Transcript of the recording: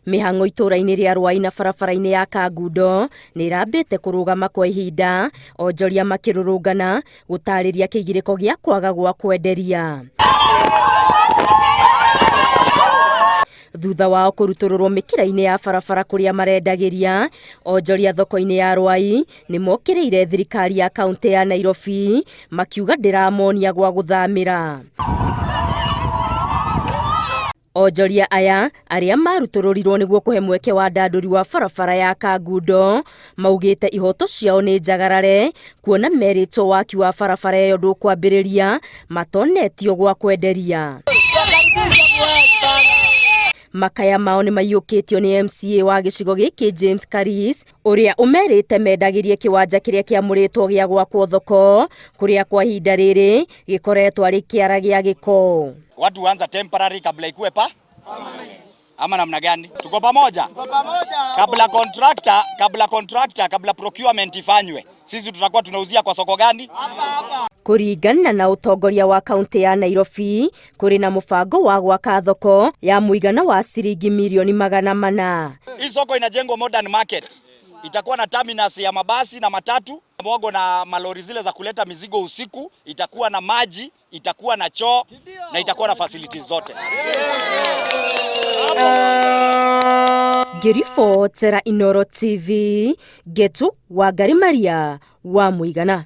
Mihang'o itũra-inĩ rĩa Rwai na barabara-inĩ ya Kangundo nĩ irambĩte kũrũgama kwa ihinda, onjoria makĩrũrũngana gũtarĩria kĩgirĩko gĩa kwaga gwa kwenderia. Thutha wao kũrutũrũrwo mĩkĩra-inĩ ya barabara kũrĩa marendagĩria, onjoria thoko-inĩ ya Rwai nĩ mokĩrĩire thirikari ya kaunti ya Nairobi makiuga ndĩramonia gwa gũthamĩra. Onjoria aya arĩa marutũrũrirwo nĩguo kũhe mweke wa ndandũri wa barabara ya Kangundo maugĩte ihoto ciao nĩ njagarare, kuona merĩtwo waki wa barabara ĩyo ndũkwambĩrĩria matonetio gwa kwenderia. Makaya mao nĩ maiyũkĩtio nĩ MCA wa gĩcigo gĩkĩ James Karis, ũrĩa ũmerĩte mendagĩrie kĩwanja kĩrĩa kĩamũrĩtwo gĩa gwakwo thoko, kũrĩa kwa ihinda rĩrĩ gĩkoretwo arĩ kĩara gĩa gĩko. Watu huanza temporary kabla ikuwe ama namna gani? Tuko pamoja? Kabla procurement ifanywe, sisi tutakuwa tunauzia kwa soko gani? Kũringana na ũtongoria wa kaunti ya Nairobi, kũrĩ na mũbango wa gwaka thoko ya mũigana wa ciringi milioni 400. Hii soko inajengwa modern market. Itakuwa na terminus ya mabasi na matatu, mwogo na malori zile za kuleta mizigo usiku, itakuwa na maji, itakuwa na choo na itakuwa na facilities zote. Ngĩribotera Inooro TV, Getu Wangari Maria wa Mũigana.